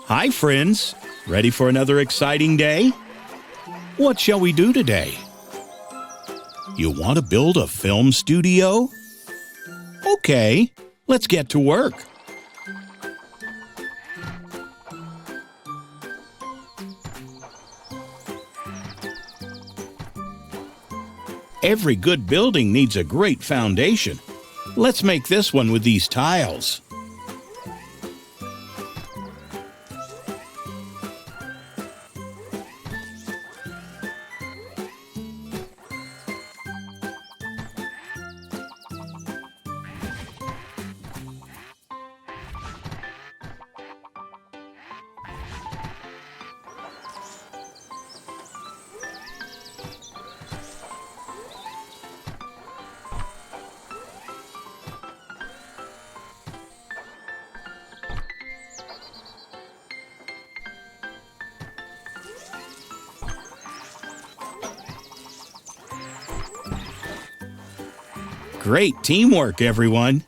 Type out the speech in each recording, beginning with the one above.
Hi, friends. Ready for another exciting day? What shall we do today? You want to build a film studio? Okay, let's get to work. Every good building needs a great foundation. Let's make this one with these tiles. Great teamwork, everyone.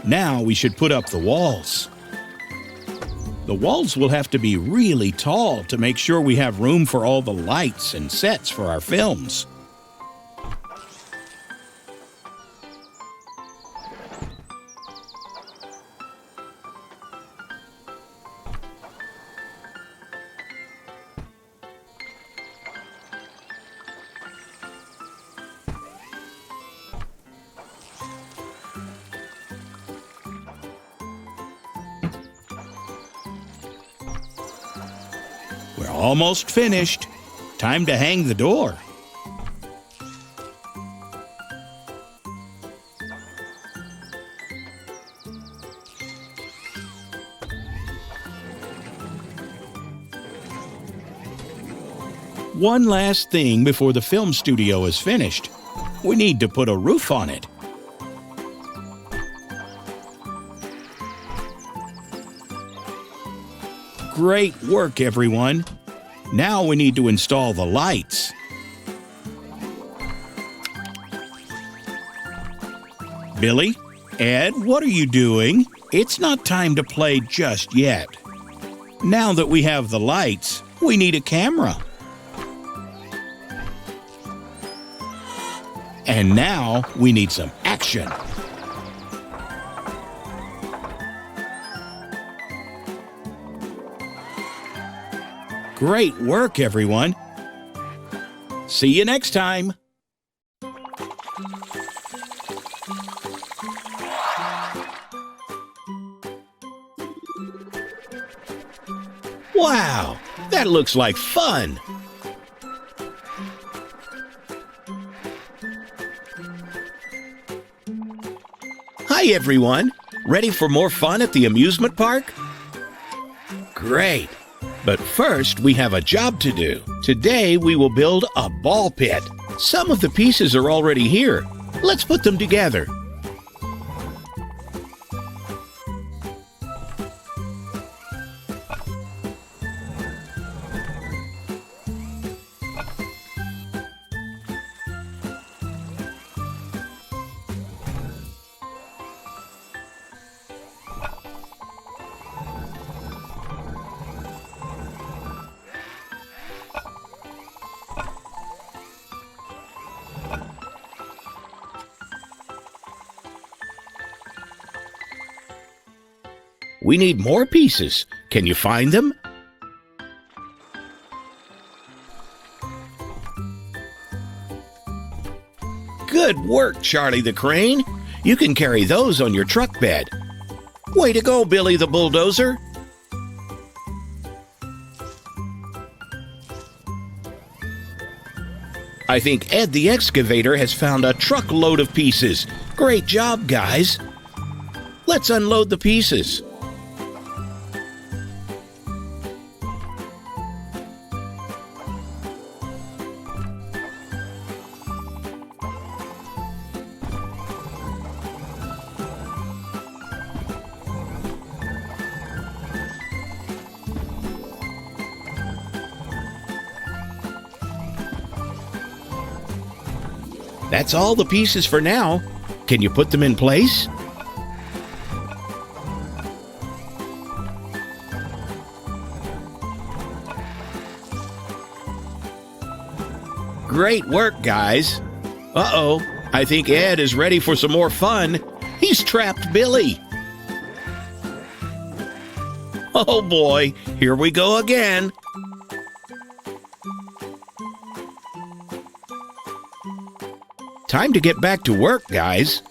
Now we should put up the walls. The walls will have to be really tall to make sure we have room for all the lights and sets for our films. We're almost finished. Time to hang the door. One last thing before the film studio is finished. We need to put a roof on it. Great work, everyone. Now we need to install the lights. Billy, Ed, what are you doing? It's not time to play just yet. Now that we have the lights, we need a camera. And now we need some action. Great work, everyone. See you next time. Wow, that looks like fun. Hi, everyone. Ready for more fun at the amusement park? Great. But first, we have a job to do. Today, we will build a ball pit. Some of the pieces are already here. Let's put them together. We need more pieces. Can you find them? Good work, Charlie the Crane. You can carry those on your truck bed. Way to go, Billy the Bulldozer. I think Ed the Excavator has found a truckload of pieces. Great job, guys. Let's unload the pieces. That's all the pieces for now. Can you put them in place? Great work, guys. Uh-oh, I think Ed is ready for some more fun. He's trapped Billy. Oh boy, here we go again. Time to get back to work, guys.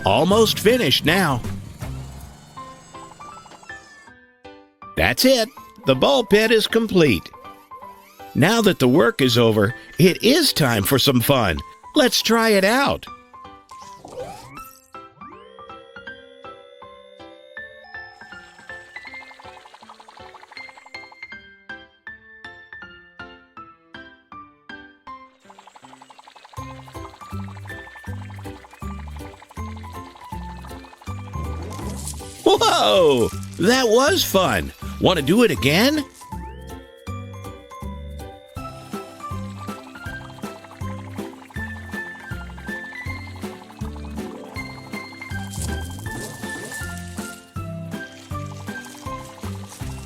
Almost finished now. That's it. The ball pit is complete. Now that the work is over, it is time for some fun. Let's try it out. Whoa! That was fun. Want to do it again?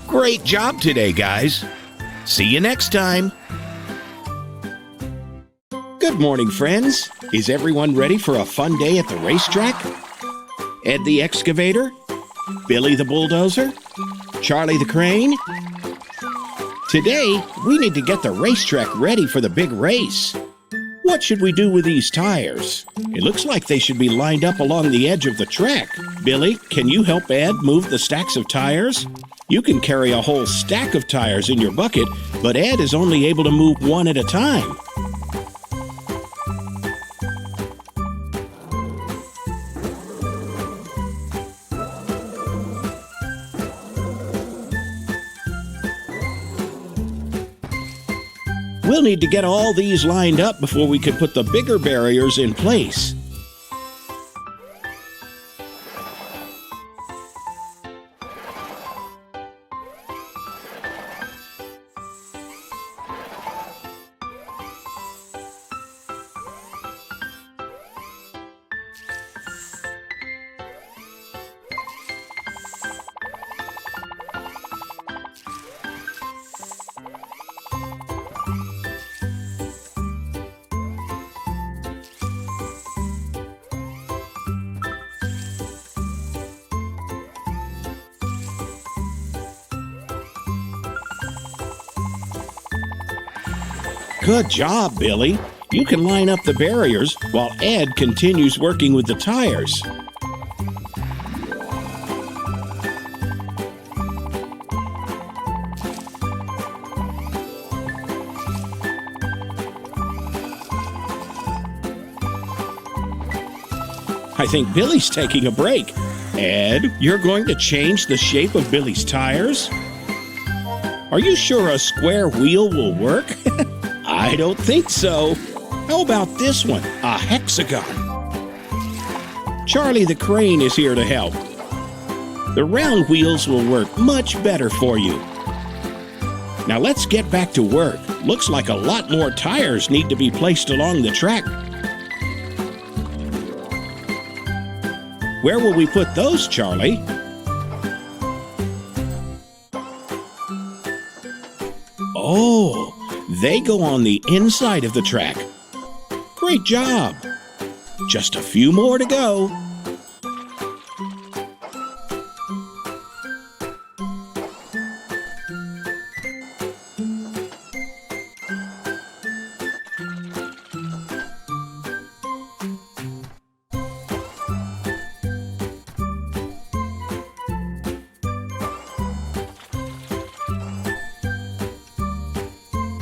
Great job today, guys. See you next time. Good morning, friends. Is everyone ready for a fun day at the racetrack? Ed the Excavator? Billy the Bulldozer? Charlie the Crane? Today, we need to get the racetrack ready for the big race. What should we do with these tires? It looks like they should be lined up along the edge of the track. Billy, can you help Ed move the stacks of tires? You can carry a whole stack of tires in your bucket, but Ed is only able to move one at a time. We'll need to get all these lined up before we can put the bigger barriers in place. Good job, Billy. You can line up the barriers while Ed continues working with the tires. I think Billy's taking a break. Ed, you're going to change the shape of Billy's tires? Are you sure a square wheel will work? I don't think so. How about this one? A hexagon. Charlie the crane is here to help. The round wheels will work much better for you. Now let's get back to work. Looks like a lot more tires need to be placed along the track. Where will we put those, Charlie? Oh, they go on the inside of the track. Great job! Just a few more to go.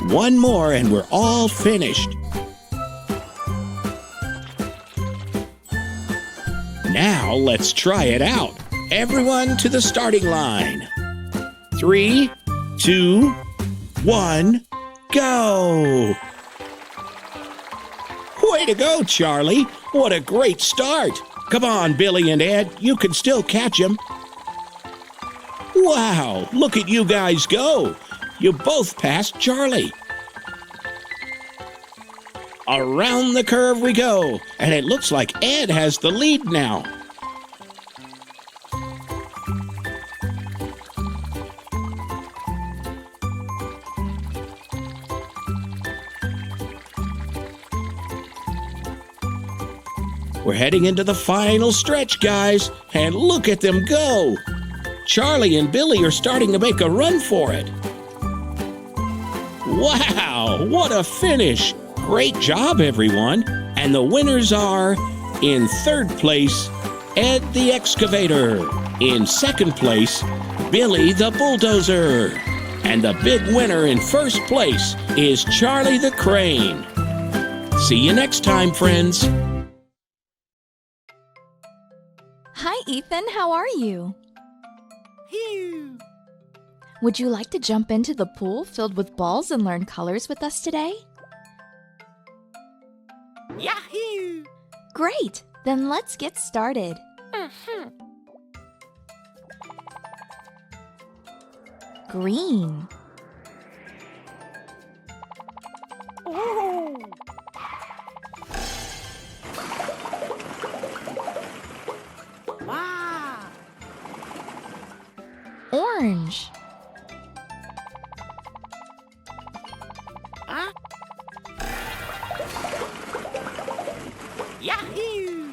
One more and we're all finished. Now let's try it out. Everyone to the starting line. 3, 2, 1, go! Way to go, Charlie. What a great start. Come on, Billy and Ed, you can still catch him. Wow, look at you guys go. You both passed Charlie. Around the curve we go, and it looks like Ed has the lead now. We're heading into the final stretch, guys, and look at them go. Charlie and Billy are starting to make a run for it. Wow, what a finish! Great job, everyone. And the winners are, in third place, Ed the Excavator. In second place, Billy the Bulldozer. And the big winner in first place is Charlie the Crane. See you next time, friends. Hi, Ethan. How are you? Phew. Would you like to jump into the pool filled with balls and learn colors with us today? Yahoo! Great! Then let's get started. Green. Oh! Wow! Orange. Huh? Yahoo!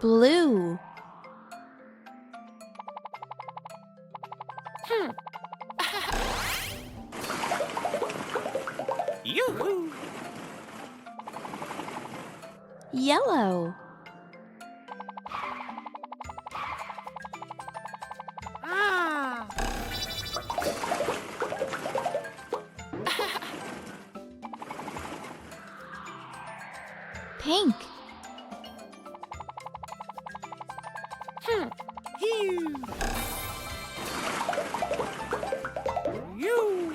Blue. Yoo-hoo! Yellow. Ah! Pink. Phew! You!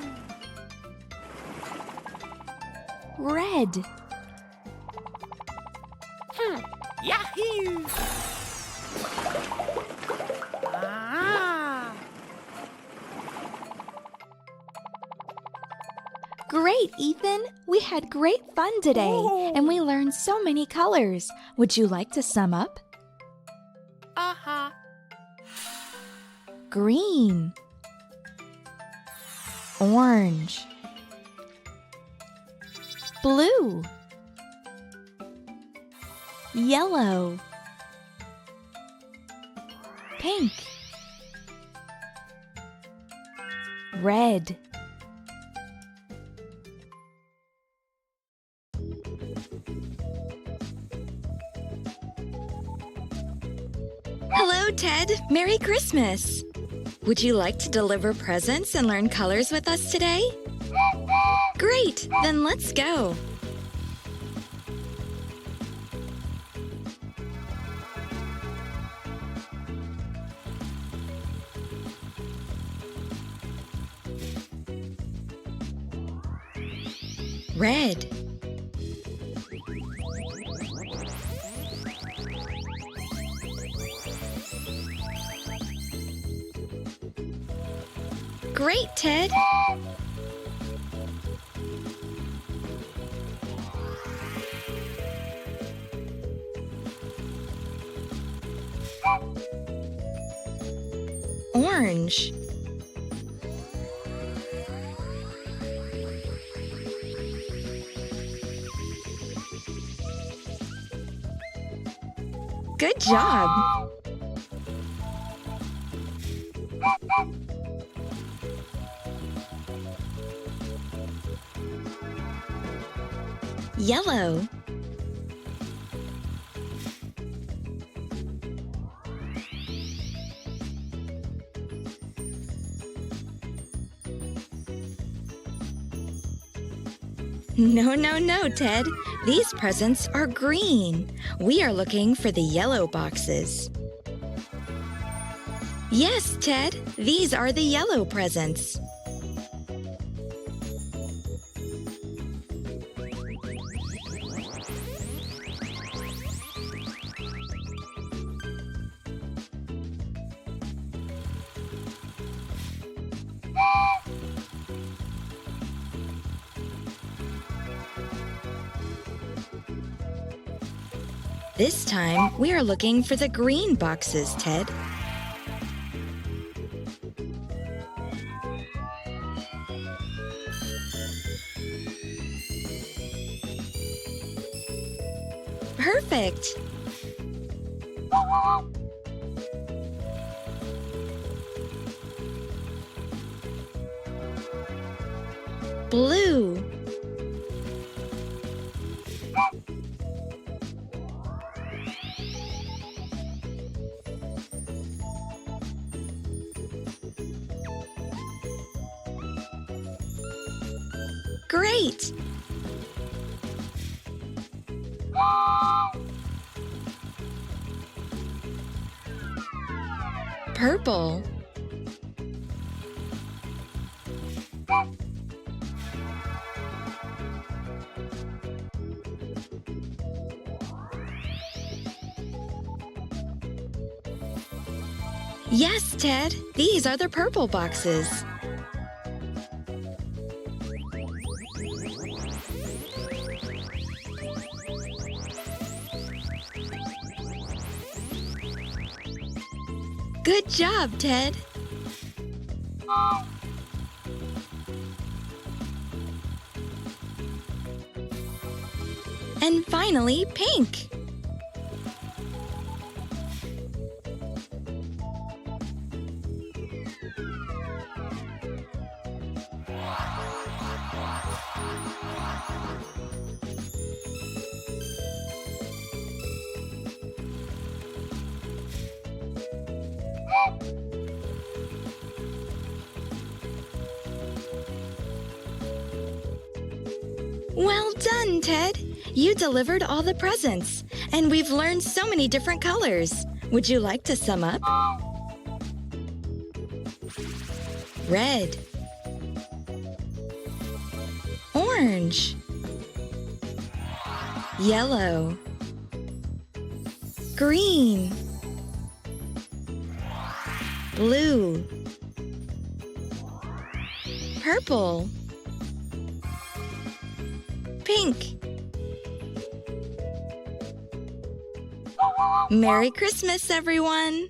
Red. Yahoo! Ah! Great, Ethan! We had great fun today, and we learned so many colors. Would you like to sum up? Uh-huh. Green. Orange. Blue. Yellow. Pink. Red. Hello, Ted. Merry Christmas. Would you like to deliver presents and learn colors with us today? Great, then let's go. Red. Great, Ted! Orange. Good job! Yellow. No, no, no, Ted. These presents are green. We are looking for the yellow boxes. Yes, Ted, these are the yellow presents. This time, we are looking for the green boxes, Ted. Perfect! Blue. Great! Purple. Yes, Ted, these are the purple boxes. Good job, Ted. And finally, pink. Well done, Ted! You delivered all the presents, and we've learned so many different colors. Would you like to sum up? Red. Orange. Yellow. Green. Blue. Purple. Pink. Merry Christmas, everyone!